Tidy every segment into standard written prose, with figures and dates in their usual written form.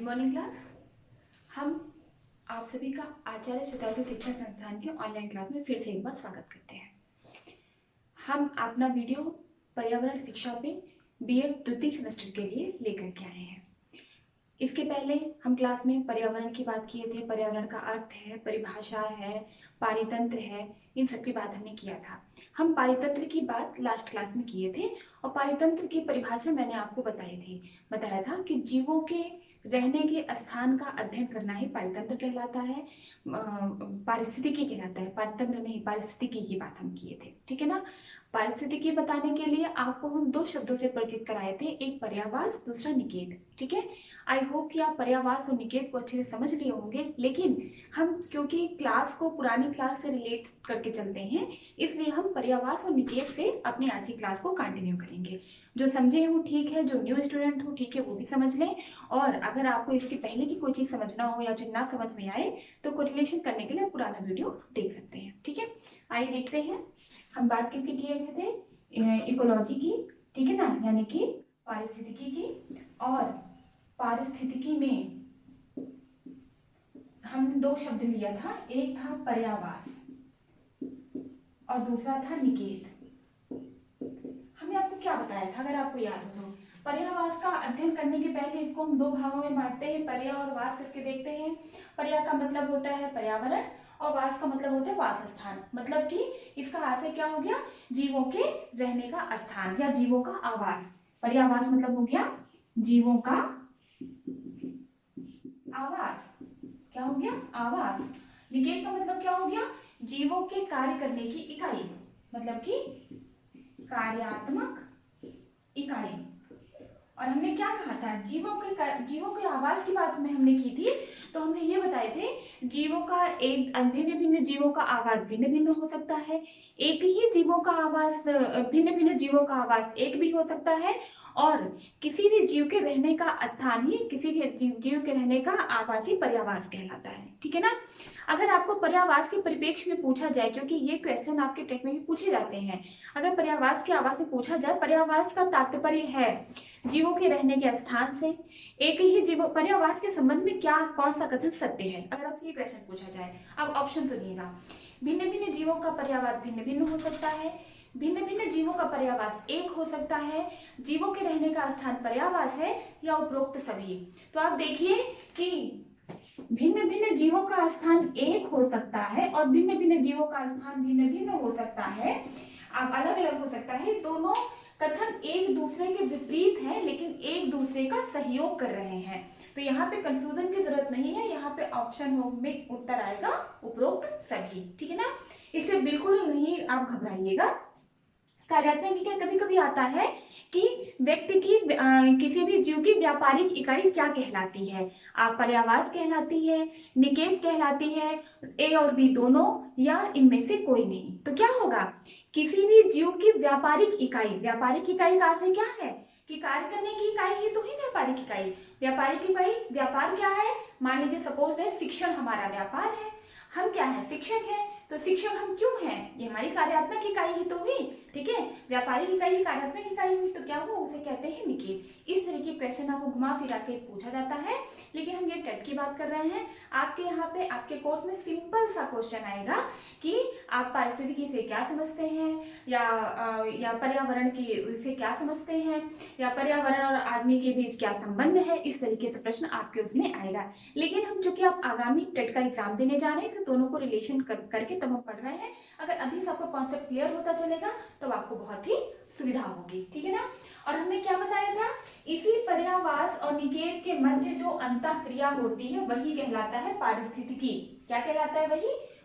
Good morning class. हम आप सभी का आचार्य शताब्दी शिक्षा संस्थान के ऑनलाइन क्लास में फिर से एक बार स्वागत करते हैं। हम अपना वीडियो पर्यावरण शिक्षा पे बीएड द्वितीय सेमेस्टर के लिए लेकर के आए हैं। इसके पहले हम क्लास में पर्यावरण की बात किए थे। पर्यावरण का अर्थ है, परिभाषा है, पारितंत्र है, इन सब की बात हमने किया था। हम पारितंत्र की बात लास्ट क्लास में किए थे और पारितंत्र की परिभाषा मैंने आपको बताया था कि जीवों के रहने के स्थान का अध्ययन करना ही पारितंत्र कहलाता है, पारिस्थितिकी कहलाता है। पारितंत्र नहीं, पारिस्थितिकी की बात हम किए थे, ठीक है ना। पारिस्थितिकी बताने के लिए आपको हम दो शब्दों से परिचित कराए थे, एक पर्यावास, दूसरा निकेत, ठीक है। आई होप कि आप पर्यावास और निकेत को अच्छे से समझ लिए होंगे, लेकिन हम क्योंकि क्लास को पुरानी क्लास से रिलेट करके चलते हैं, इसलिए हम पर्यावास और निकेत से अपनी आज की क्लास को कंटिन्यू करेंगे। जो समझे वो ठीक है, जो न्यू स्टूडेंट हो ठीक है वो भी समझ लें, और अगर आपको इसके पहले की कोई चीज समझना हो या जो ना समझ में आए तो कोरिलेशन करने के लिए पुराना वीडियो देख सकते हैं, ठीक है। आइए देखते हैं, हम बात किसकी किए हुए थे, इकोलॉजी की, ठीक है ना, यानी कि पारिस्थितिकी की। और पारिस्थितिकी में हम दो शब्द लिया था, एक था पर्यावास और दूसरा था निकेत। हमने आपको क्या बताया था, अगर आपको याद हो तो, पर्यावास का अध्ययन करने के पहले इसको हम दो भागों में बांटते हैं, पर्या और वास करके देखते हैं। पर्या का मतलब होता है पर्यावरण और वास का मतलब होता है वास स्थान, मतलब कि इसका आशय क्या हो गया, जीवों के रहने का स्थान या जीवों का आवास। पर्यावास मतलब हो गया जीवों का आवास, क्या हो गया, आवास। निकेत का मतलब क्या हो गया, जीवों के कार्य करने की इकाई, मतलब कि कार्यात्मक इकाई। और हमने क्या कहा था, जीवों के आवास की बात में हमने की थी, तो हमने ये बताए थे जीवों का एक भिन्न भिन्न जीवों का आवास भिन्न भिन्न हो सकता है, एक ही जीवों का आवास भिन्न भिन्न जीवों का आवास एक भी हो सकता है, और किसी भी जीव के रहने का स्थान ही किसी के जीव के रहने का आवास ही पर्यावास कहलाता है, ठीक है ना। अगर आपको पर्यावास के परिप्रेक्ष्य में पूछा जाए, क्योंकि ये क्वेश्चन आपके टेट में भी पूछे जाते हैं, अगर पर्यावास के आवास से पूछा जाए, पर्यावास का तात्पर्य है जीवों के रहने के स्थान से एक ही जीवों, पर्यावास के संबंध में क्या कौन सा कथन सत्य है, अगर आपसे ये क्वेश्चन पूछा जाए। अब ऑप्शन सुनिएगा, भिन्न भिन्न जीवों का पर्यावास भिन्न भिन्न हो सकता है, भिन्न भिन्न जीवों का पर्यावास एक हो सकता है, जीवों के रहने का स्थान पर्यावास है, या उपरोक्त सभी। तो आप देखिए कि भिन्न भिन्न जीवों का स्थान एक हो सकता है और भिन्न भिन्न जीवों का स्थान भिन्न भिन्न हो सकता है, अब अलग अलग हो सकता है। दोनों कथन एक दूसरे के विपरीत हैं, लेकिन एक दूसरे का सहयोग कर रहे हैं, तो यहाँ पे कंफ्यूजन की जरूरत नहीं है। यहाँ पे ऑप्शन में उत्तर आएगा उपरोक्त सभी, ठीक है ना, इसलिए बिल्कुल नहीं आप घबराइएगा। कार्यात्मक इकाई कभी कभी आता है कि व्यक्ति की किसी भी जीव की व्यापारिक इकाई क्या कहलाती है, पर्यावास कहलाती है, निकेत कहलाती है, ए और बी दोनों, या इनमें से कोई नहीं। तो क्या होगा, किसी भी जीव की व्यापारिक इकाई का आशय क्या है कि कार्य करने की इकाई ही तो ही व्यापारिक इकाई। व्यापारिक इकाई, व्यापार क्या है, मान लीजिए सपोज है शिक्षण हमारा व्यापार है, हम क्या है, शिक्षक है, तो शिक्षक हम क्यों हैं, ये हमारी कार्यात्मक इकाई ही तो हुई, ठीक है। व्यापारिक इकाई ही कार्यात्मक इकाई हुई, तो क्या हुआ, उसे कहते हैं निकेत। इस तरीके क्वेश्चन आपको घुमा फिरा के पूछा जाता है, लेकिन हम ये टेट की बात कर रहे हैं। आपके यहाँ पे आपके कोर्स में सिंपल सा क्वेश्चन आएगा कि आप पारिस्थितिकी से क्या समझते हैं, या पर्यावरण की से क्या समझते हैं, या पर्यावरण और आदमी के बीच क्या संबंध है, इस तरीके से प्रश्न आपके उसमें आएगा। लेकिन हम चूंकि आप आगामी टेट का एग्जाम देने जा रहे हैं, इसे दोनों को रिलेशन करके तब हम पढ़ रहे हैं। अगर अभी से आपको कॉन्सेप्ट क्लियर होता चलेगा तो आपको बहुत ही सुविधा होगी, ठीक है ना। और हमने क्या बताया था, इसी पर्यावास और निकेत के मध्य जो अंतःक्रिया होती है वही कहलाता है पारिस्थितिकी। क्या कहलाता है,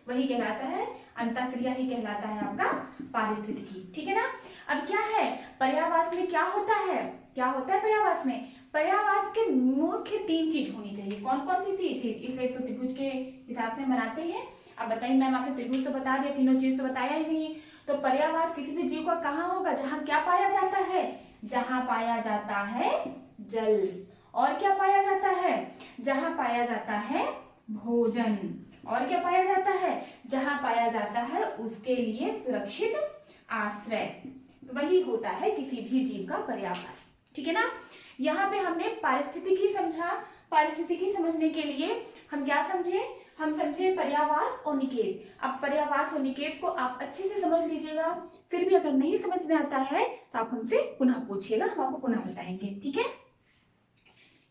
वही कहलाता है, अंतःक्रिया ही कहलाता है आपका पारिस्थितिकी, ठीक है ना। अब क्या है, पर्यावास में क्या होता है, पर्यावास में, पर्यावास के मुख्य तीन चीज होनी चाहिए। कौन कौन सी तीन चीज, इस वेद को त्रिभुज के हिसाब से बनाते हैं। अब बताइए, मैम आपने त्रिभुज तो बता दिया, तीनों चीज तो बताया ही नहीं। तो पर्यावास किसी भी जीव का कहाँ होगा, जहां क्या पाया जाता है, जहां पाया जाता है जल, और क्या पाया जाता है, जहां पाया जाता है भोजन, और क्या पाया जाता है, जहां पाया जाता है उसके लिए सुरक्षित आश्रय, तो वही होता है किसी भी जीव का पर्यावास, ठीक है ना। यहाँ पे हमने पारिस्थितिकी समझा, पारिस्थितिकी समझने के लिए हम क्या समझे, हम समझे पर्यावास और निषेध। अब पर्यावास और निषेध को आप अच्छे से समझ लीजिएगा, फिर भी अगर नहीं समझ में आता है तो आप हमसे पुनः पूछिएगा, हम आपको पुनः बताएंगे, ठीक है।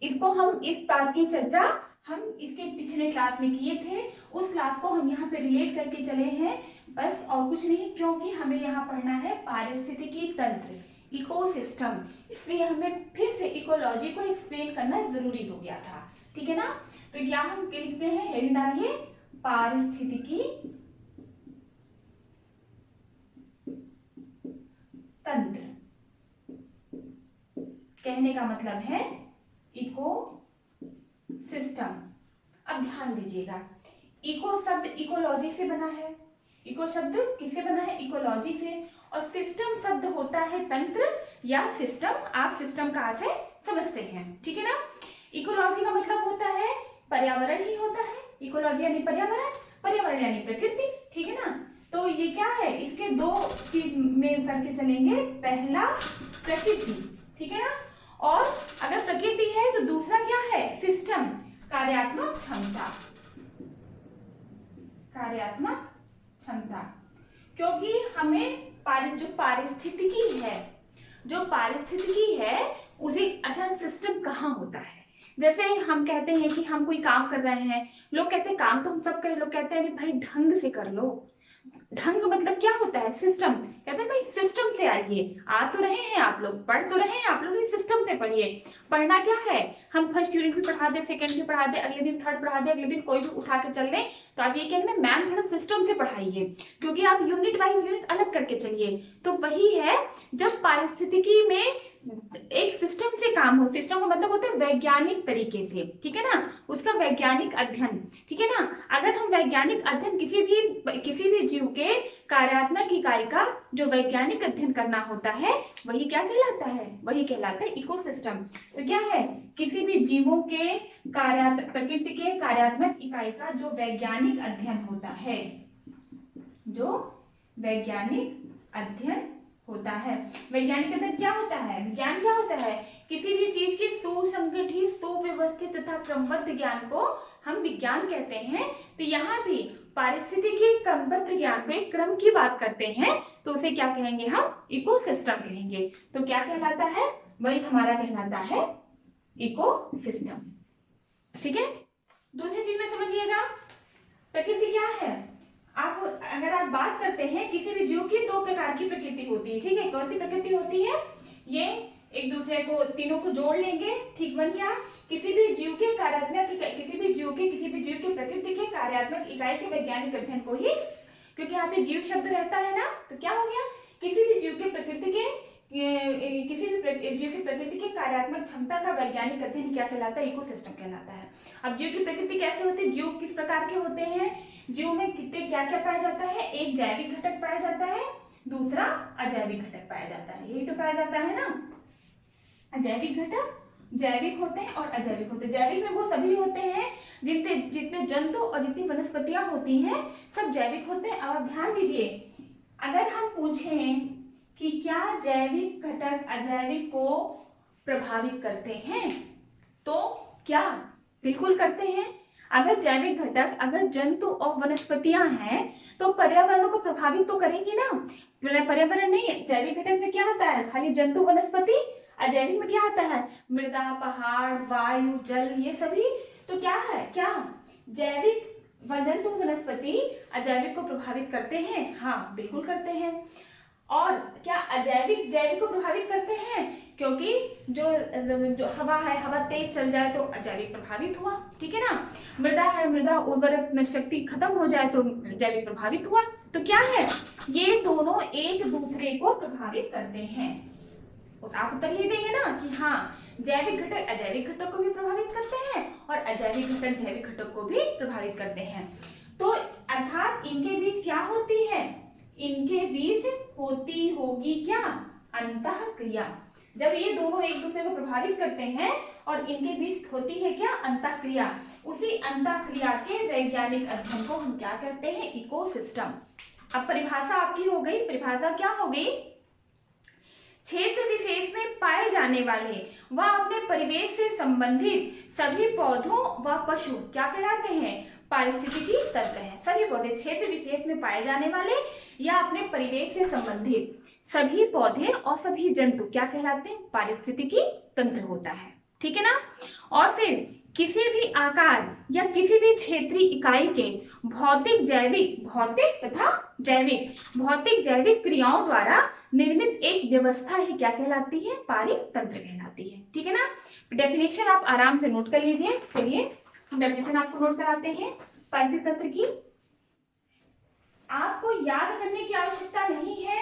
इसको हम इस बात की चर्चा हम इसके पिछले क्लास में किए थे, उस क्लास को हम यहाँ पे रिलेट करके चले हैं बस, और कुछ नहीं, क्योंकि हमें यहाँ पढ़ना है पारिस्थितिकी तंत्र, इकोसिस्टम, इसलिए हमें फिर से इकोलॉजी को एक्सप्लेन करना जरूरी हो गया था, ठीक है ना। तो क्या हम लिखते हैं, हेडिंग डालिए पारिस्थितिकी तंत्र। कहने का मतलब है इको सिस्टम। अब ध्यान दीजिएगा, इको शब्द इकोलॉजी से बना है, इको शब्द किससे बना है, इकोलॉजी से, और सिस्टम शब्द होता है तंत्र या सिस्टम, आप सिस्टम कहाँ से समझते हैं, ठीक है ना। इकोलॉजी का मतलब होता है पर्यावरण ही होता है, इकोलॉजी यानी पर्यावरण, पर्यावरण यानी प्रकृति, ठीक है ना। तो ये क्या है, इसके दो चीज में करके चलेंगे, पहला प्रकृति, ठीक है ना, और अगर प्रकृति है तो दूसरा क्या है, सिस्टम, कार्यात्मक क्षमता, कार्यात्मक क्षमता। क्योंकि हमें जो पारिस्थितिकी है उसी, अच्छा सिस्टम कहाँ होता है, जैसे हम कहते हैं कि हम कोई काम कर रहे हैं, लोग कहते हैं काम तो हम सब करें, लोग कहते हैं भाई ढंग से कर लो, ढंग मतलब क्या होता है, सिस्टम, कहते हैं भाई सिस्टम से आइए, आ तो रहे हैं आप लोग, पढ़ तो रहे हैं आप लोग, सिस्टम से पढ़िए। पढ़ना क्या है, हम फर्स्ट यूनिट भी पढ़ा दे, सेकंड भी पढ़ा दे, अगले दिन थर्ड पढ़ा दे, अगले दिन कोई भी उठा के चल दे, तो आप ये कहेंगे मैम थोड़ा सिस्टम से पढ़ाइए, क्योंकि आप यूनिट वाइज यूनिट अलग करके चलिए। तो वही है, जब पारिस्थितिकी में एक सिस्टम से काम हो, सिस्टम का मतलब होता है वैज्ञानिक तरीके से, ठीक है ना, उसका वैज्ञानिक अध्ययन, ठीक है ना। अगर हम वैज्ञानिक अध्ययन किसी भी जीव के कार्यात्मक इकाई का जो वैज्ञानिक अध्ययन करना होता है, वही क्या कहलाता है, वही कहलाता है इकोसिस्टम। तो क्या है, किसी भी जीवों के प्रकृति के कार्यात्मक इकाई का जो वैज्ञानिक अध्ययन होता है, जो वैज्ञानिक अध्ययन होता है। वैज्ञानिक अध्ययन क्या होता है, विज्ञान क्या होता है, किसी भी चीज की सुसंगठित, सुव्यवस्थित तथा क्रमबद्ध ज्ञान को हम विज्ञान कहते हैं। तो यहाँ भी पारिस्थितिकी क्रमबद्ध ज्ञान को एक क्रम की बात करते हैं, तो उसे क्या कहेंगे, हम इकोसिस्टम कहेंगे। तो क्या कहलाता है, वही हमारा कहलाता है इकोसिस्टम, ठीक है। दूसरी चीज में समझिएगा, प्रकृति क्या है, आप अगर आप बात करते हैं किसी भी जीव की दो प्रकार की प्रकृति होती है, ठीक है। कौन सी प्रकृति होती है, ये एक दूसरे को तीनों को जोड़ लेंगे, ठीक बन गया। किसी भी जीव के कार्यात्मक, किसी भी जीव के प्रकृति के कार्यात्मक इकाई के वैज्ञानिक अध्ययन को ही, क्योंकि यहाँ पे जीव शब्द रहता है ना, तो क्या हो गया, किसी भी जीव के प्रकृति के कार्यात्मक क्षमता का वैज्ञानिक अध्ययन क्या कहलाता है, इकोसिस्टम कहलाता है। अब जीव की प्रकृति कैसे होती है, जीव किस प्रकार के होते हैं, जीव में कितने क्या क्या पाया जाता है, एक जैविक घटक पाया जाता है, दूसरा अजैविक घटक पाया जाता है, यही तो पाया जाता है ना। अजैविक घटक जैविक होते हैं और अजैविक होते हैं। जैविक में वो सभी होते हैं जितने जंतु और जितनी वनस्पतियां होती हैं, सब जैविक होते हैं। अब आप ध्यान दीजिए, अगर हम पूछें कि क्या जैविक घटक अजैविक को प्रभावित करते हैं, तो क्या बिल्कुल करते हैं। अगर जैविक घटक, अगर जंतु और वनस्पतियां हैं तो पर्यावरण को प्रभावित तो करेंगी ना, पर्यावरण नहीं। जैविक घटक में क्या होता है, खाली जंतु वनस्पति, अजैविक में क्या होता है, मृदा, पहाड़, वायु, जल, ये सभी। तो क्या है, क्या जैविक जंतु वनस्पति अजैविक को प्रभावित करते हैं, हाँ बिल्कुल करते हैं। और क्या अजैविक जैविक को प्रभावित करते हैं, क्योंकि जो हवा है, हवा तेज चल जाए तो अजैविक प्रभावित हुआ, ठीक है ना। मृदा है, मृदा उर्वरक शक्ति खत्म हो जाए तो जैविक प्रभावित हुआ। तो क्या है, ये दोनों एक दूसरे को प्रभावित करते हैं। तो आप उत्तर ये देंगे ना कि हाँ, जैविक घटक अजैविक घटक को भी प्रभावित करते हैं और अजैविक घटक जैविक घटक को भी प्रभावित करते हैं। तो अर्थात इनके बीच क्या होती है, इनके बीच होती होगी क्या, अंतःक्रिया। जब ये दोनों एक दूसरे को प्रभावित करते हैं और इनके बीच होती है क्या, अंतःक्रिया। उसी अंतःक्रिया के वैज्ञानिक अध्ययन को हम क्या कहते हैं, इकोसिस्टम। अब परिभाषा आपकी हो गई, परिभाषा क्या हो गई, क्षेत्र विशेष में पाए जाने वाले व अपने परिवेश से संबंधित सभी पौधों व पशु क्या कहलाते हैं, पारिस्थितिकी तंत्र है। सभी पौधे क्षेत्र विशेष में पाए जाने वाले या अपने परिवेश से संबंधित सभी पौधे और सभी जंतु क्या कहलाते हैं, पारिस्थितिकी तंत्र होता है। ठीक है ना। और फिर किसी भी आकार या किसी भी क्षेत्रीय इकाई के भौतिक जैविक क्रियाओं द्वारा निर्मित एक व्यवस्था ही क्या कहलाती है, पारितंत्र कहलाती है। ठीक है ना। डेफिनेशन आप आराम से नोट कर लीजिए। चलिए हम डेफिनेशन आपको नोट कराते हैं पारितंत्र की। आपको याद करने की आवश्यकता नहीं है।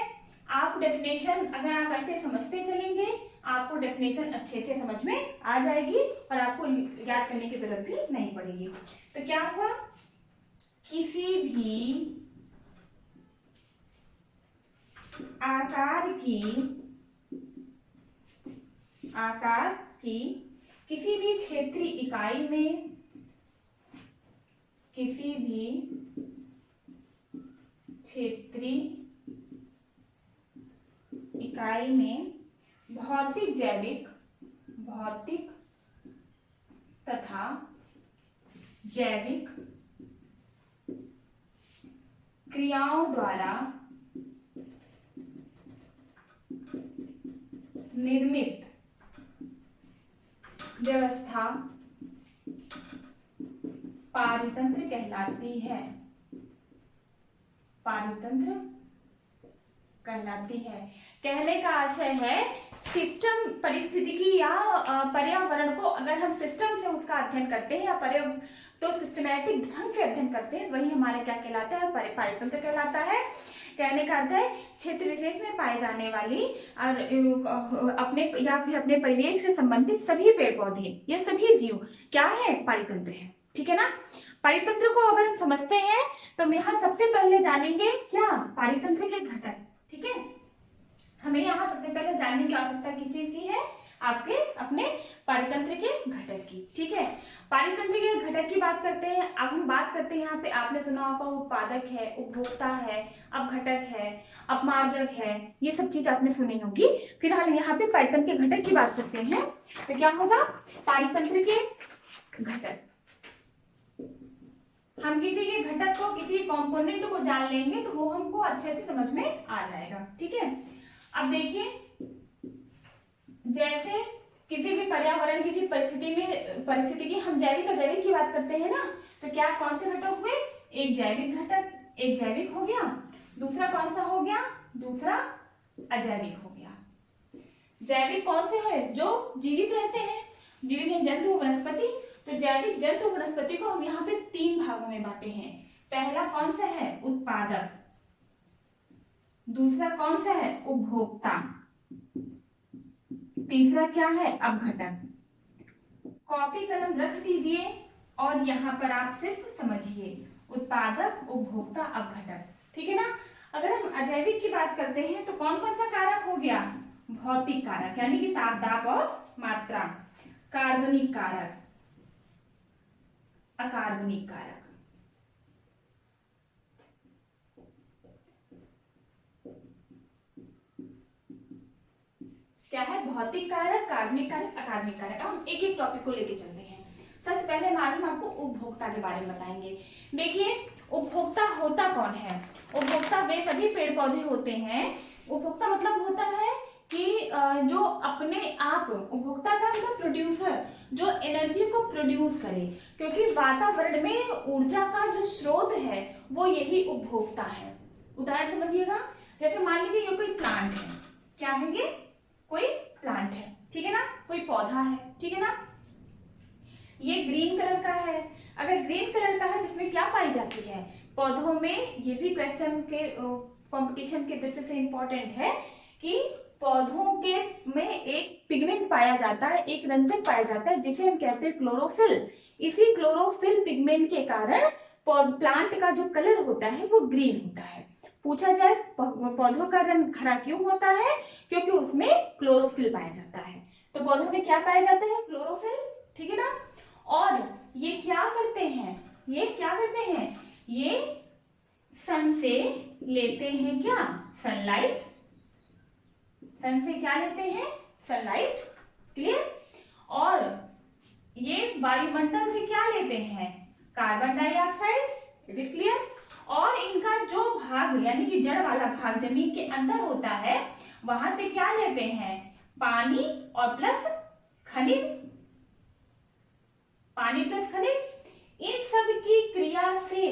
आप डेफिनेशन अगर आप ऐसे समझते चलेंगे, आपको डेफिनेशन अच्छे से समझ में आ जाएगी और आपको याद करने की जरूरत भी नहीं पड़ेगी। तो क्या हुआ, किसी भी आकार की किसी भी क्षेत्रीय इकाई में भौतिक तथा जैविक क्रियाओं द्वारा निर्मित व्यवस्था पारितंत्र कहलाती है। पारितंत्र कहलाती है। कहने का आशय है सिस्टम, परिस्थितिकी या पर्यावरण को अगर हम सिस्टम से उसका अध्ययन करते हैं या तो सिस्टमैटिक ढंग से अध्ययन करते हैं, वही हमारे क्या कहलाता है, पारितंत्र कहलाता है। कहने का अर्थ है क्षेत्र विशेष में पाए जाने वाली और अपने या फिर अपने परिवेश से संबंधित सभी पेड़ पौधे या सभी जीव क्या है, पारितंत्र है। ठीक है ना। पारितंत्र को अगर हम समझते हैं तो हम यहाँ सबसे पहले जानेंगे क्या, पारितंत्र के घटक। ठीक है, हमें यहाँ सबसे पहले जानने की आवश्यकता किस चीज की है, आपके अपने पारितंत्र के घटक की। ठीक है, पारितंत्र के घटक की बात करते हैं। अब हम बात करते हैं यहाँ पे, आपने सुना होगा उत्पादक है, उपभोक्ता है, अपघटक है, अपमार्जक है, ये सब चीज आपने सुनी होगी। फिलहाल यहाँ पे पारितंत्र के घटक की बात करते हैं। तो क्या होगा, पारितंत्र के घटक, हम किसी के घटक को, किसी कंपोनेंट को जान लेंगे तो वो हमको अच्छे से समझ में आ जाएगा। ठीक है, अब देखिए, जैसे किसी भी पर्यावरण, किसी परिस्थिति की हम जैविक अजैविक की बात करते हैं ना, तो क्या कौन से घटक हुए, एक जैविक घटक, एक जैविक हो गया, दूसरा कौन सा हो गया, दूसरा अजैविक हो गया। जैविक कौन से है, जो जीवित रहते हैं, जीवित हैं जंतु वनस्पति। तो जैविक जंतु वनस्पति को हम यहाँ पे 3 भागों में बांटे हैं। पहला कौन सा है, उत्पादक, दूसरा कौन सा है, उपभोक्ता, तीसरा क्या है, अपघटक। कॉपी कलम रख दीजिए और यहाँ पर आप सिर्फ समझिए, उत्पादक, उपभोक्ता, अपघटक। ठीक है ना। अगर हम अजैविक की बात करते हैं तो कौन कौन सा कारक हो गया, भौतिक कारक यानी कि ताप, दाब और मात्रा, कार्बनिक कारक, अकार्बनिक कारक। क्या है, भौतिक कारक, कार्बनिक कारक, अकार्बनिक कारक। अब हम एक एक टॉपिक को लेके चलते हैं। सबसे पहले हम आपको उपभोक्ता के बारे में बताएंगे। देखिए, उपभोक्ता होता कौन है, उपभोक्ता वे सभी पेड़ पौधे होते हैं। उपभोक्ता मतलब होता है कि जो अपने आप, उपभोक्ता का मतलब प्रोड्यूसर, जो एनर्जी को प्रोड्यूस करे, क्योंकि वातावरण में ऊर्जा का जो स्रोत है वो यही उपभोक्ता है। उदाहरण समझिएगा, जैसे मान लीजिए ये कोई प्लांट है, क्या है ये, कोई प्लांट है, ठीक है ना, कोई पौधा है, ठीक है ना। ये ग्रीन कलर का है, अगर ग्रीन कलर का है जिसमें क्या पाई जाती है, पौधों में, ये भी क्वेश्चन के कंपटीशन के दृष्टि से इंपॉर्टेंट है कि पौधों के में एक पिगमेंट पाया जाता है, एक रंजक पाया जाता है जिसे हम कहते हैं क्लोरोफिल। इसी क्लोरोफिल पिगमेंट के कारण प्लांट का जो कलर होता है वो ग्रीन होता है। पूछा जाए पौधों का रंग हरा क्यों होता है, क्योंकि उसमें क्लोरोफिल पाया जाता है। तो पौधों में क्या पाया जाता है, क्लोरोफिल, ठीक है ना। और ये क्या करते हैं, ये सन से लेते हैं क्या, सनलाइट, सन से क्या लेते हैं, सनलाइट, क्लियर। और ये वायुमंडल से क्या लेते हैं, carbon dioxide, is it clear. और इनका जो भाग यानी कि जड़ वाला भाग जमीन के अंदर होता है, वहां से क्या लेते हैं, पानी और प्लस खनिज, पानी प्लस खनिज। इन सब की क्रिया से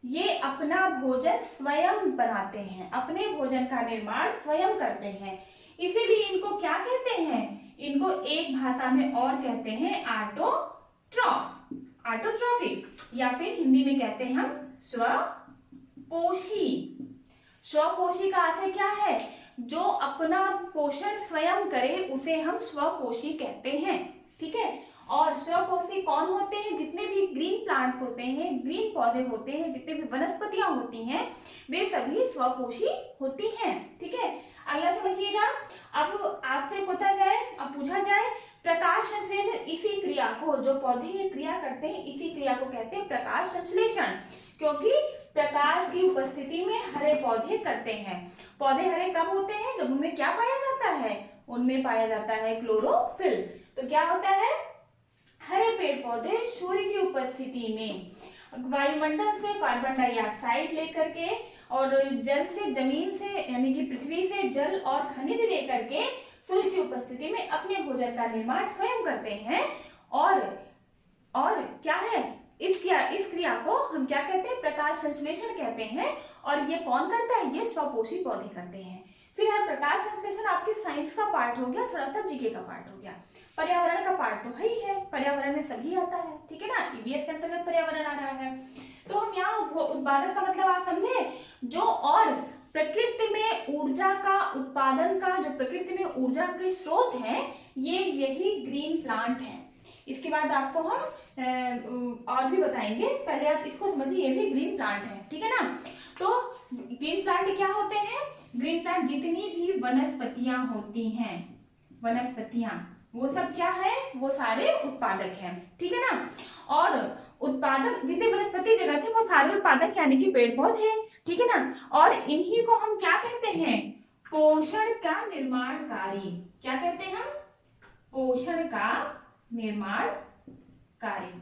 ये अपना भोजन स्वयं बनाते हैं, अपने भोजन का निर्माण स्वयं करते हैं। इसीलिए इनको क्या कहते हैं, इनको एक भाषा में और कहते हैं ऑटोट्रॉफ, ऑटोट्रॉफिक, या फिर हिंदी में कहते हैं हम स्वपोषी। स्वपोषी का अर्थ क्या है, जो अपना पोषण स्वयं करे उसे हम स्वपोषी कहते हैं, ठीक है। और स्वपोषी कौन होते हैं, जितने भी ग्रीन प्लांट्स होते हैं, ग्रीन पौधे होते हैं, जितने भी वनस्पतियां होती हैं, वे सभी स्वपोषी होती हैं, ठीक है। अगला समझिएगा। अब आपसे पूछा जाए प्रकाश संश्लेषण, इसी क्रिया को, जो पौधे ये क्रिया करते हैं, इसी क्रिया को कहते हैं प्रकाश संश्लेषण, क्योंकि प्रकाश की उपस्थिति में हरे पौधे करते हैं। पौधे हरे कब होते हैं, जब उनमें क्या पाया जाता है, उनमें पाया जाता है क्लोरोफिल। तो क्या होता है, हरे पेड़ पौधे सूर्य की उपस्थिति में वायुमंडल से कार्बन डाइऑक्साइड लेकर के और जल से, जमीन से यानी कि पृथ्वी से जल और खनिज लेकर के सूर्य की उपस्थिति में अपने भोजन का निर्माण स्वयं करते हैं। और क्या है, इस क्रिया को हम क्या कहते हैं, प्रकाश संश्लेषण कहते हैं। और ये कौन करता है, ये स्वपोषी पौधे करते हैं। फिर यार प्रकाश संश्लेषण आपके साइंस का पार्ट हो गया, थोड़ा सा जीके का पार्ट हो गया। पर्यावरण का पार्ट तो है ही है, पर्यावरण में सभी आता है, ठीक है ना, ईवीएस के अंतर्गत पर्यावरण आ रहा है। तो हम यहाँ उत्पादक का मतलब आप समझे, जो और प्रकृति में ऊर्जा का उत्पादन का, जो प्रकृति में ऊर्जा के स्रोत है, ये यही ग्रीन प्लांट है। इसके बाद आपको हम और भी बताएंगे, पहले आप इसको समझिए, ये भी ग्रीन प्लांट है, ठीक है ना। तो ग्रीन प्लांट क्या होते हैं, ग्रीन प्लांट जितनी भी वनस्पतियां होती हैं, वनस्पतियां वो सब क्या है, वो सारे उत्पादक हैं, ठीक है ना। और उत्पादक जितने वनस्पति जगत है वो सारे उत्पादक यानी कि पेड़ पौधे, ठीक है ना। और इन्हीं को हम क्या कहते हैं, पोषण का निर्माणकारी। क्या कहते हैं हम, पोषण का निर्माणकारी।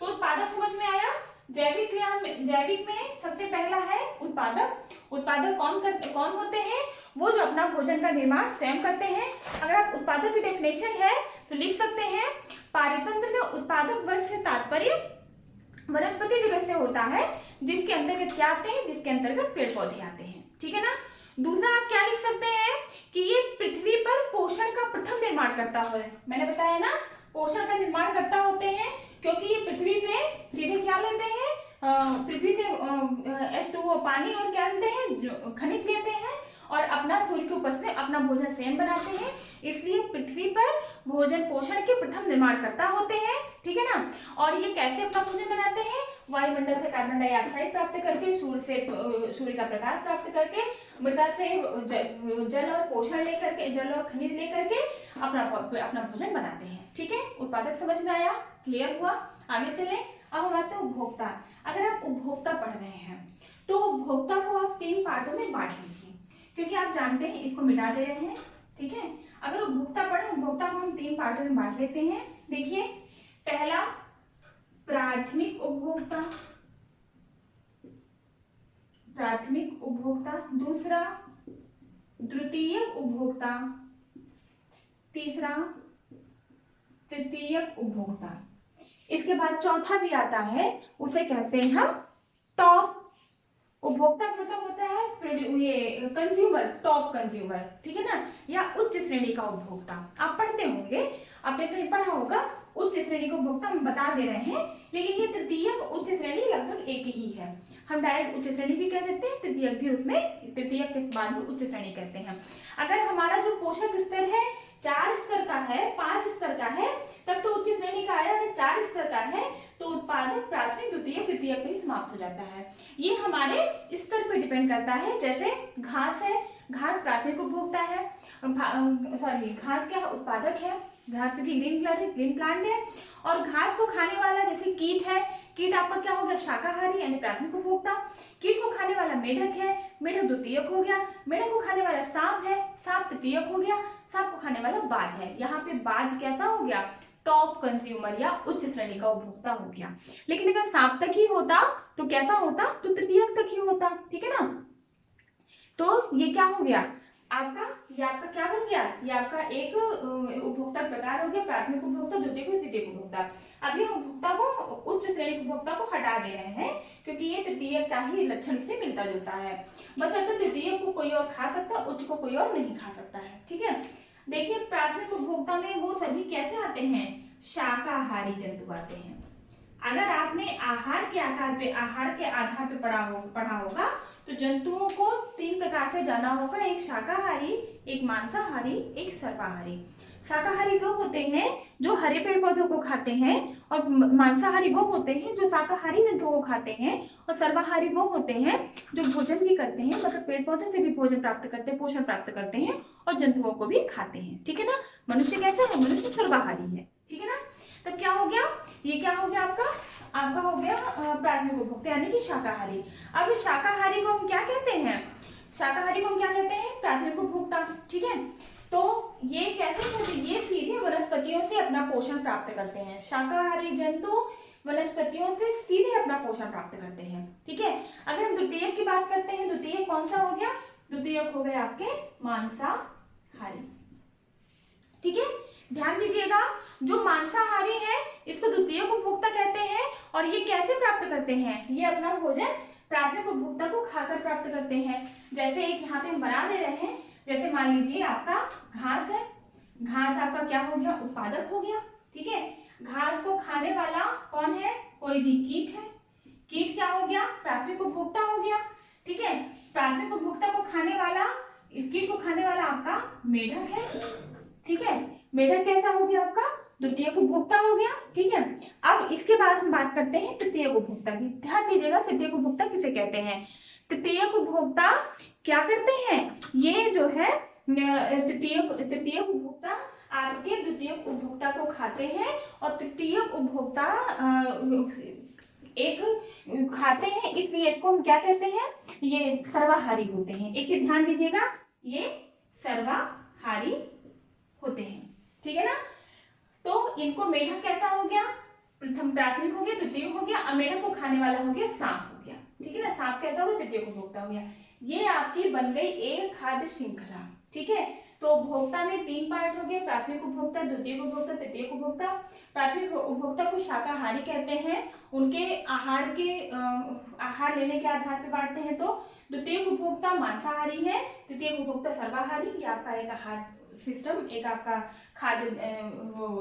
तो उत्पादक समझ में आया। जैविक क्रिया में, जैविक में सबसे पहला है उत्पादक। उत्पादक कौन होते हैं, वो जो अपना भोजन का निर्माण स्वयं करते हैं। अगर आप उत्पादक की डेफिनेशन है तो लिख सकते हैं, पारितंत्र में उत्पादक वर्ग से तात्पर्य वनस्पति जगत से होता है, जिसके अंतर्गत क्या आते हैं, जिसके अंतर्गत पेड़ पौधे आते हैं, ठीक है ना। दूसरा आप क्या लिख सकते हैं कि ये पृथ्वी पर पोषण का प्रथम निर्माण करता है। मैंने बताया ना, पोषण का निर्माण करता होते हैं, क्योंकि ये पृथ्वी से सीधे क्या लेते हैं, पृथ्वी से H2O पानी और क्या लेते हैं, खनिज लेते हैं, और अपना सूर्य के उपस्थिति में अपना भोजन स्वयं बनाते हैं। इसलिए पृथ्वी पर भोजन पोषण के प्रथम निर्माण करता होते हैं, ठीक है ना। और ये कैसे अपना भोजन बनाते हैं, वायुमंडल से कार्बन डाइऑक्साइड प्राप्त करके, सूर्य का प्रकाश प्राप्त करके, मृदा से जल और पोषण लेकर के, जल और खनिज लेकर के अपना भोजन बनाते हैं, ठीक है। उत्पादक समझ में आया, क्लियर हुआ। आगे चले, अब हम आते हैं उपभोक्ता। अगर आप उपभोक्ता पढ़ रहे हैं तो उपभोक्ता को आप 3 पार्टों में बांट लीजिए, क्योंकि आप जानते हैं इसको मिटा दे रहे हैं, ठीक है। अगर उपभोक्ता पढ़े, उपभोक्ता को हम 3 पार्टों में बांट लेते हैं। देखिए, पहला प्राथमिक उपभोक्ता, प्राथमिक उपभोक्ता, दूसरा द्वितीयक उपभोक्ता, तीसरा तृतीयक उपभोक्ता। इसके बाद चौथा भी आता है, उसे कहते हैं हम टॉप उपभोक्ता। मतलब होता है ये कंज्यूमर, टॉप कंज्यूमर, ठीक है ना, या उच्च श्रेणी का उपभोक्ता। आप पढ़ते होंगे, आपने कहीं पढ़ा होगा, उच्च श्रेणी का उपभोक्ता हम बता दे रहे हैं, लेकिन ये तृतीयक उच्च श्रेणी लगभग एक ही है। हम डायरेक्ट उच्च श्रेणी भी कह देते हैं, तृतीयक भी, उसमें तृतीयक के बाद भी उच्च श्रेणी कहते हैं। अगर हमारा जो पोषक स्तर है 4 स्तर का है, 5 स्तर का है, तब तो उच्च श्रेणी का आया। अगर 4 स्तर का है तो उत्पादक, प्राथमिक, द्वितीयक, तृतीयक पे ही समाप्त हो जाता है। ये हमारे स्तर पे डिपेंड करता है। जैसे घास है, घास प्राथमिक उपभोक्ता है, घास क्या है, उत्पादक है, घास क्योंकि ग्रीन कलर है, ग्रीन प्लांट है। और घास को खाने वाला जैसे कीट है, कीट आपका क्या हो गया, शाकाहारी यानी प्राथमिक उपभोक्ता। कीट को खाने वाला मेढक है, मेढक द्वितीयक हो गया। मेढक को खाने वाला सांप है, सांप तृतीयक हो गया। सांप को खाने वाला बाज है, यहाँ पे बाज कैसा हो गया, टॉप कंज्यूमर या उच्च श्रेणी का उपभोक्ता हो गया। लेकिन अगर सांप तक ही होता तो कैसा होता, तो तृतीयक तक ही होता, ठीक है ना। तो ये क्या हो गया आपका, ये आपका क्या बन गया, ये आपका एक उपभोक्ता प्रकार हो गया, प्राथमिक उपभोक्ता, द्वितीयक, तृतीयक उपभोक्ता। अभी हम उपभोक्ता को, उच्च श्रेणी उपभोक्ता को हटा दे रहे हैं क्योंकि ये तृतीयक का ही लक्षण से मिलता जुलता है। मतलब तृतीयक को कोई और खा सकता है, उच्च को कोई और नहीं खा सकता है, ठीक है। देखिए प्राथमिक उपभोक्ता में वो सभी कैसे आते हैं, शाकाहारी जंतु आते हैं। अगर आपने आहार के आधार पे पढ़ा होगा तो जंतुओं को 3 प्रकार से जाना होगा, एक शाकाहारी, एक मांसाहारी, एक सर्वाहारी। शाकाहारी वो होते हैं जो हरे पेड़ पौधों को खाते हैं, और मांसाहारी वो होते हैं जो शाकाहारी जंतुओं को खाते हैं, और सर्वाहारी वो होते हैं जो भोजन भी करते हैं, मतलब पेड़ पौधों से भी भोजन प्राप्त करते हैं, पोषण प्राप्त करते हैं और जंतुओं को भी खाते हैं, ठीक है ना। मनुष्य कैसा है, मनुष्य सर्वाहारी है, ठीक है ना। तब क्या हो गया, ये क्या हो गया आपका हो गया प्राथमिक उपभोक्ता यानी कि शाकाहारी। अब शाकाहारी को हम क्या कहते हैं, शाकाहारी को हम क्या कहते हैं, प्राथमिक उपभोक्ता, ठीक है। तो ये कैसे होते, ये सीधे वनस्पतियों से अपना पोषण प्राप्त करते हैं। शाकाहारी जंतु वनस्पतियों से सीधे अपना पोषण प्राप्त करते हैं, ठीक है। अगर हम द्वितीयक की बात करते हैं, द्वितीयक कौन सा हो गया, द्वितीयक हो गए आपके मांसाहारी, ठीक है। ध्यान दीजिएगा, जो मांसाहारी है इसको द्वितीयक उपभोक्ता कहते हैं, और ये कैसे प्राप्त करते हैं, ये अपना भोजन प्राथमिक उपभोक्ता को खाकर प्राप्त करते हैं। जैसे एक यहाँ पे हम बना दे रहे हैं, जैसे मान लीजिए आपका घास है, घास आपका क्या हो गया, उत्पादक हो गया, ठीक है। घास को खाने वाला कौन है, कोई भी कीट है, कीट क्या हो गया, प्राथमिक उपभोक्ता हो गया, ठीक है। प्राथमिक उपभोक्ता को खाने वाला, इस कीट को खाने वाला आपका मेढक है, ठीक है। मेढक कैसा हो गया आपका, द्वितीयक उपभोक्ता हो गया, ठीक है। अब इसके बाद हम बात करते हैं तृतीयक उपभोक्ता की। ध्यान दीजिएगा तृतीयक उपभोक्ता किसे कहते हैं। तृतीयक उपभोक्ता क्या करते हैं, ये जो है तृतीयक उपभोक्ता आपके द्वितीयक उपभोक्ता को खाते हैं, और तृतीयक उपभोक्ता एक खाते हैं, इसलिए इसको हम क्या कहते हैं, ये सर्वाहारी होते हैं। एक चीज ध्यान दीजिएगा, ये सर्वाहारी होते हैं, ठीक है ना। तो इनको मेढक कैसा हो गया, प्रथम प्राथमिक हो गया, द्वितीय हो गया, और मेढक को खाने वाला हो गया सांप हो गया, ठीक है ना। सांप कैसा हो गया, तृतीय उपभोक्ता हो गया। ये आपकी बन गई एक खाद्य श्रृंखला, ठीक है। तो उपभोक्ता में 3 पार्ट हो गए, प्राथमिक उपभोक्ता, द्वितीय उपभोक्ता, तृतीय उपभोक्ता। प्राथमिक उपभोक्ता को शाकाहारी कहते हैं, उनके आहार लेने के आधार पर बांटते हैं। तो द्वितीय उपभोक्ता मांसाहारी है, तृतीय उपभोक्ता सर्वाहारी। ये आपका एक आहार सिस्टम, एक आपका खाद्य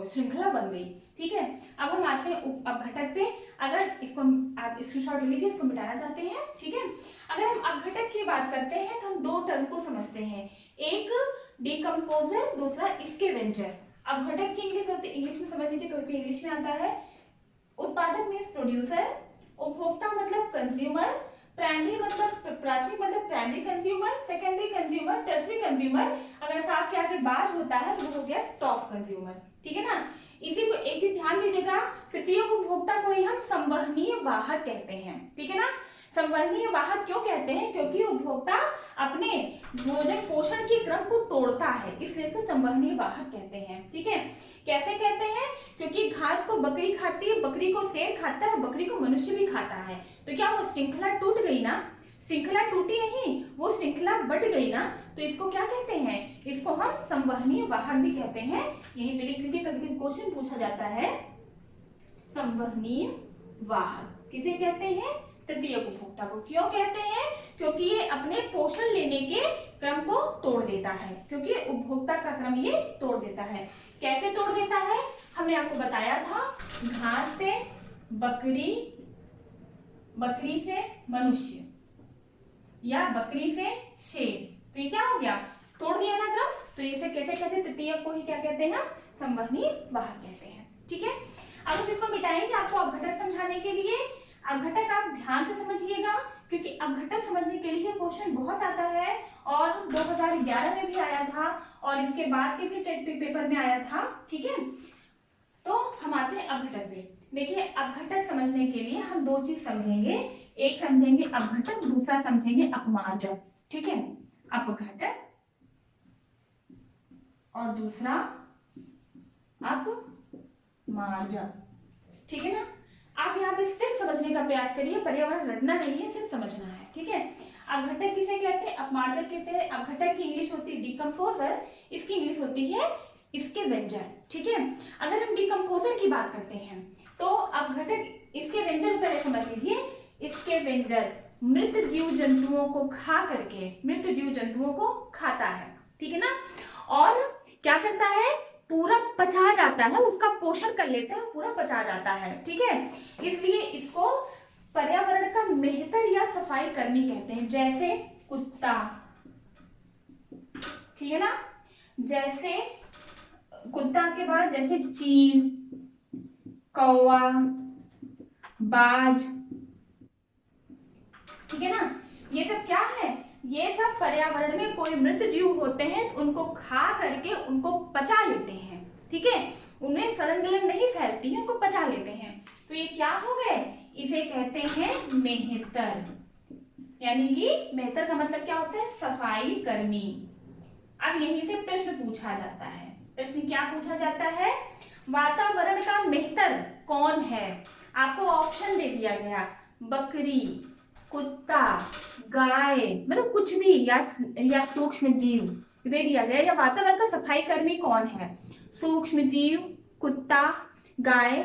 श्रृंखला बन गई, ठीक है। अब हम आते हैं अपघटक पे। अगर इसको आप स्क्रीनशॉट ले लीजिए, इसको मिटाना चाहते हैं, ठीक है। अगर हम अपघटक की बात करते हैं तो हम 2 टर्म को समझते हैं, एक डिकम्पोजर, दूसरा स्कैवेंजर। अपघटक की इंग्लिश होती है, इंग्लिश में समझ लीजिए, कोई भी इंग्लिश में आता है। उत्पादक मीन्स प्रोड्यूसर, उपभोक्ता मतलब कंज्यूमर, प्राइमरी मतलब प्राथमिक मतलब primary consumer, secondary consumer, tertiary consumer. अगर सांप के आगे बाज होता है तो वो हो गया टॉप कंज्यूमर, ठीक है ना। इसी को एक चीज ध्यान दीजिएगा, तृतीय उपभोक्ता को ही हम संवहनीय वाहक कहते हैं, ठीक है ना। संवहनीय वाहक क्यों कहते हैं, क्योंकि उपभोक्ता अपने भोजन पोषण के क्रम को तोड़ता है, इसलिए इसको संवहनीय वाहक कहते हैं, ठीक है। कैसे कहते हैं, क्योंकि घास को बकरी खाती है, बकरी को शेर खाता है, बकरी को मनुष्य भी खाता है, तो क्या वो श्रृंखला टूट गई ना, श्रृंखला टूटी नहीं, वो श्रृंखला बट गई ना, तो इसको क्या कहते हैं, इसको हम संवहनीय वाहक भी कहते हैं। यही पे लिख लीजिए, कभी कभी क्वेश्चन पूछा जाता है, संवहनीय वाहक किसे कहते हैं, तृतीय उपभोक्ता को। क्यों कहते हैं, क्योंकि ये अपने पोषण लेने के क्रम को तोड़ देता है, क्योंकि उपभोक्ता का क्रम ये तोड़ देता है। कैसे तोड़ देता है, हमने आपको बताया था, घास से बकरी, बकरी से मनुष्य, या बकरी से शेर, तो ये क्या हो गया, तोड़ दिया ना क्रम। तो इसे कैसे कहते हैं, तृतीय को ही क्या कहते हैं, संवहनीय वाहक कहते हैं, ठीक है। अब हम इसको मिटाएंगे आपको अपघटक समझाने के लिए। अपघटक आप ध्यान से समझिएगा, क्योंकि अपघटक समझने के लिए क्वेश्चन बहुत आता है और 2011 में भी आया था और इसके बाद के भी टेट पेपर में आया था। ठीक है, तो हम आते हैं अपघटक पे। देखिए अपघटक समझने के लिए हम दो चीज समझेंगे, एक समझेंगे अपघटक, दूसरा समझेंगे अपमार्जक। ठीक है, अपघटक और दूसरा अपमार्जक। ठीक है ना, आप यहाँ पे सिर्फ समझने का प्रयास करिए, पर्यावरण रटना नहीं है, सिर्फ समझना है। ठीक है, अपघटक किसे कहते हैं, अपमार्जक कहते हैं। अपघटक की इंग्लिश होती है डिकम्पोजर, इसकी इंग्लिश होती है इसके व्यंजन। ठीक है, अगर हम डिकम्पोजर की बात करते हैं तो अपघटक इसके व्यंजन पहले समझ लीजिए। इसके व्यंजन मृत जीव जंतुओं को खा करके, मृत जीव जंतुओं को खाता है। ठीक है ना, और क्या करता है, पूरा पचा जाता है, उसका पोषण कर लेता है, पूरा पचा जाता है। ठीक है, इसलिए इसको पर्यावरण का मेहतर या सफाई कर्मी कहते हैं। जैसे कुत्ता, ठीक है ना, जैसे कुत्ता के बाद जैसे चील, कौवा, बाज। ठीक है ना, ये सब क्या है, ये सब पर्यावरण में कोई मृत जीव होते हैं तो उनको खा करके उनको पचा लेते हैं। ठीक है, उनमें सड़न गलन नहीं फैलती है, उनको पचा लेते हैं। तो ये क्या हो गए, इसे कहते हैं मेहतर। यानी कि मेहतर का मतलब क्या होता है, सफाई कर्मी। अब यहीं से प्रश्न पूछा जाता है, प्रश्न क्या पूछा जाता है, वातावरण का मेहतर कौन है। आपको ऑप्शन दे दिया गया, बकरी, कुत्ता, गाय, मतलब कुछ भी, या सूक्ष्म जीव दे दिया गया, या वातावरण का सफाई कर्मी कौन है, सूक्ष्म जीव, कुत्ता, गाय,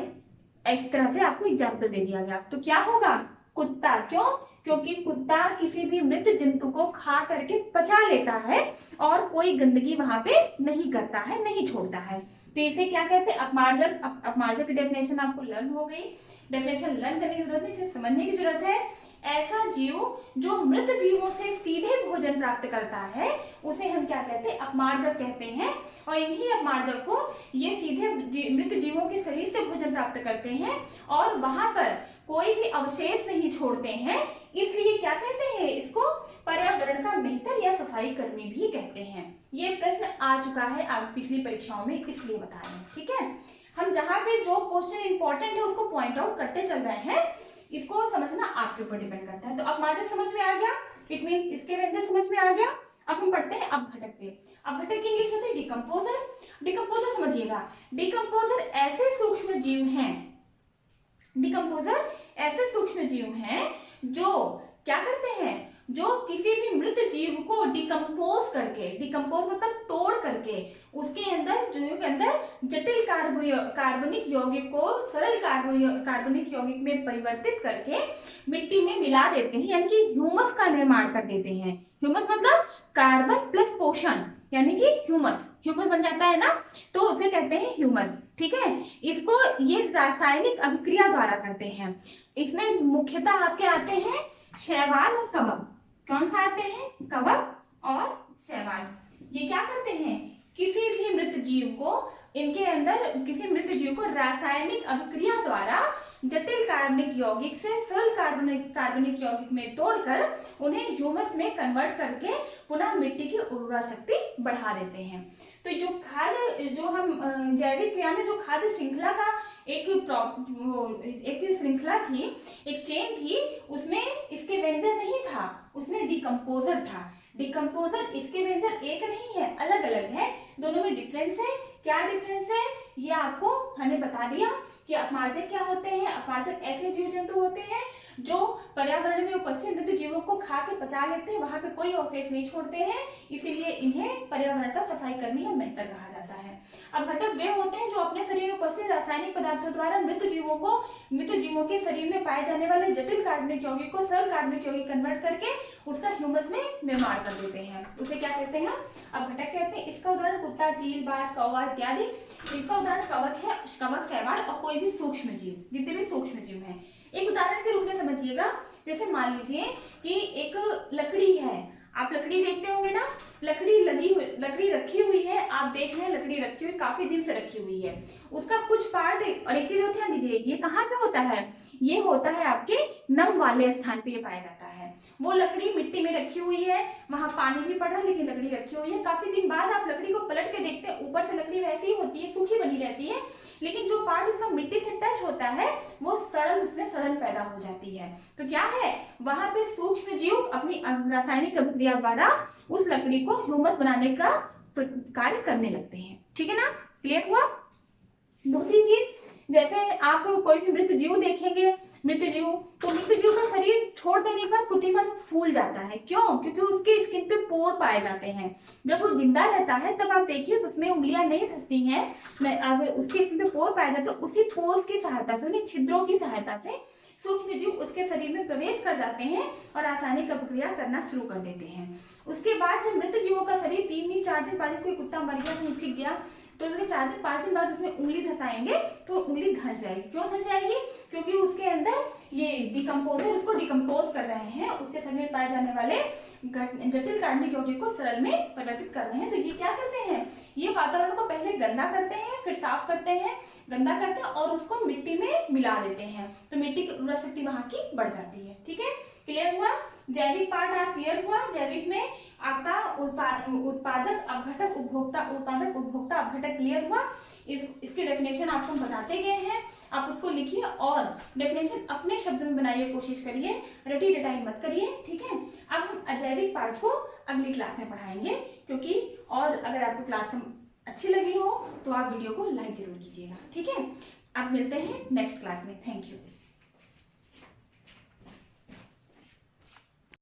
इस तरह से आपको एग्जाम्पल दे दिया गया। तो क्या होगा, कुत्ता। क्यों, क्योंकि कुत्ता किसी भी मृत जंतु को खा करके पचा लेता है और कोई गंदगी वहां पे नहीं करता है, नहीं छोड़ता है। तो इसे क्या कहते हैं, अपमार्जक। अपमार्जक की डेफिनेशन आपको लर्न हो गई, डेफिनेशन लर्न करने की जरूरत है, इसे समझने की जरूरत है। ऐसा जीव जो मृत जीवों से सीधे भोजन प्राप्त करता है उसे हम क्या कहते हैं, अपमार्जक कहते हैं। और इन्हीं अपमार्जक को ये सीधे मृत जीवों के शरीर से भोजन प्राप्त करते हैं और वहां पर कोई भी अवशेष नहीं छोड़ते हैं, इसलिए क्या कहते हैं, इसको पर्यावरण का मेहतर या सफाई कर्मी भी कहते हैं। ये प्रश्न आ चुका है आप पिछली परीक्षाओं में, इसलिए बता रहे हैं। ठीक है, हम जहां पे जो क्वेश्चन इंपॉर्टेंट है उसको पॉइंट आउट करते चल रहे हैं, इसको समझना आपके ऊपर डिपेंड करता है। तो अपमार्जक समझ में आ गया, इट मींस इसके व्यंजन समझ में आ गया। अब हम पढ़ते हैं अपघटक पे। अपघटक की इंग्लिश होती है डिकम्पोजर। डिकम्पोजर समझिएगा, डिकम्पोजर ऐसे सूक्ष्म जीव हैं, डिकम्पोजर ऐसे सूक्ष्म जीव हैं जो क्या करते हैं, जो किसी भी मृत जीव को डिकम्पोज करके, डिकम्पोज मतलब तोड़ करके, उसके अंदर जीव के अंदर जटिल कार्बनिक यौगिक को सरल कार्बनिक यौगिक में परिवर्तित करके मिट्टी में मिला देते हैं, यानी कि ह्यूमस का निर्माण कर देते हैं। ह्यूमस मतलब कार्बन प्लस पोषण, यानी कि ह्यूमस, ह्यूमस बन जाता है ना, तो उसे कहते हैं ह्यूमस। ठीक है, इसको ये रासायनिक अभिक्रिया द्वारा करते हैं। इसमें मुख्यतः आपके आते हैं शैवाल और कवक। कौन सा आते हैं, कवक और शैवाल। ये क्या करते हैं, किसी भी मृत जीव को, इनके अंदर किसी मृत जीव को रासायनिक अभिक्रिया द्वारा जटिल कार्बनिक यौगिक से सरल कार्बनिक यौगिक में तोड़कर उन्हें ह्यूमस में कन्वर्ट करके पुनः मिट्टी की उर्वरा शक्ति बढ़ा देते हैं। तो जो खाद्य, जो हम जैविक क्रिया में जो खाद्य श्रृंखला का एक श्रृंखला थी, एक चेन थी, उसमें इसके व्यंजन नहीं था, उसमें डिकम्पोजर था। डिकम्पोजर, इसके व्यंजन एक नहीं है, अलग अलग है, दोनों में डिफरेंस है। क्या डिफरेंस है ये आपको हमने बता दिया कि अपमार्जक क्या होते हैं। अपमार्जक ऐसे जीव जंतु होते हैं जो पर्यावरण में उपस्थित मृत जीवों को खा के पचा लेते हैं, वहां पे कोई अवशेष नहीं छोड़ते हैं, इसीलिए इन्हें पर्यावरण का सफाई कर्मी या मेहतर कहा जाता है। अपघटक वे होते हैं जो अपने शरीर में उपस्थित रासायनिक पदार्थों द्वारा मृत जीवों के शरीर में पाए जाने वाले जटिल कार्बनिक यौगिक को सरल कार्बनिक यौगिक कन्वर्ट करके उसका ह्यूमस में निर्माण कर देते हैं, उसे क्या कहते हैं, अपघटक कहते हैं। इसका उदाहरण कुत्ता, चील, बाज, कौवा इत्यादि। इसका उदाहरण कवक है, कवक, शैवाल और कोई भी सूक्ष्म जीव, जितने भी सूक्ष्म जीव हैं। एक उदाहरण के रूप में समझिएगा, जैसे मान लीजिए कि एक लकड़ी है, आप लकड़ी देखते होंगे ना, लकड़ी रखी हुई है, आप देख रहे हैं लकड़ी रखी हुई, काफी दिन से रखी हुई है, उसका कुछ पार्ट, और एक चीज ध्यान दीजिए, ये कहाँ पे होता है, ये होता है आपके नम वाले स्थान पे ये पाया जाता है। वो लकड़ी मिट्टी में रखी हुई है, वहां पानी भी पड़ रहा है लेकिन लकड़ी रखी हुई है, काफी दिन बाद आप लकड़ी को पलट के देखते हैं, ऊपर से लकड़ी वैसी ही होती है, सूखी बनी रहती है, लेकिन जो पार्ट उसका मिट्टी से टच होता है वो उसमें सड़न पैदा हो जाती है। तो क्या है, वहां पे सूक्ष्म जीव अपनी रासायनिक अभिक्रिया द्वारा उस लकड़ी को ह्यूमस बनाने का कार्य करने लगते हैं। ठीक है ना, क्लियर हुआ। दूसरी चीज, जैसे आप कोई भी मृत जीव देखेंगे, मृत जीव का शरीर छोड़ देने के बाद कुछ दिन बाद फूल जाता है। क्यों? क्योंकि उसके स्किन पे पोर पाए जाते हैं। जब वो जिंदा रहता है तब आप देखिए तो उसमें उंगलियां नहीं धंसती हैं, अब उसके स्किन पे पोर पाए जाते हैं, उसी पोर्स की सहायता से, उन्हीं छिद्रों की सहायता से सूक्ष्म जीव उसके शरीर में प्रवेश कर जाते हैं और रासायनिक अभिक्रिया करना शुरू कर देते हैं। उसके बाद जब मृत जीवों का शरीर 3 दिन 4 दिन बाद, कोई कुत्ता मर गया, कहीं फिर गया, तो उसके 4 दिन 5 दिन बाद उसमें उंगली धसाएंगे तो उंगली धस जाएगी। क्यों धस जाएगी? क्योंकि उसके अंदर ये डिकम्पोजर उसको डिकम्पोज कर रहे हैं, उसके शरीर में पाए जाने वाले जटिल कार्बनिक यौगिक को सरल में परिवर्तित कर रहे हैं। तो ये क्या करते हैं, ये वातावरण को पहले गंदा करते हैं, फिर साफ करते हैं, गंदा करते हैं और उसको मिट्टी में मिला देते हैं, तो मिट्टी की उर्वरा शक्ति वहां की बढ़ जाती है। ठीक है, क्लियर हुआ। जैविक पार्ट आज क्लियर हुआ। जैविक में आपका उत्पादक अपघटक उपभोक्ता, उत्पादक उपभोक्ता अपघटक क्लियर हुआ। इसकी डेफिनेशन आपको बताते गए हैं, आप उसको लिखिए और डेफिनेशन अपने शब्द में बनाइए, कोशिश करिए, रटी रटाई मत करिए। ठीक है, अब हम अजैविक पार्ट को अगली क्लास में पढ़ाएंगे, क्योंकि और अगर आपको क्लास अच्छी लगी हो तो आप वीडियो को लाइक जरूर कीजिएगा। ठीक है, आप मिलते हैं नेक्स्ट क्लास में। Thank you.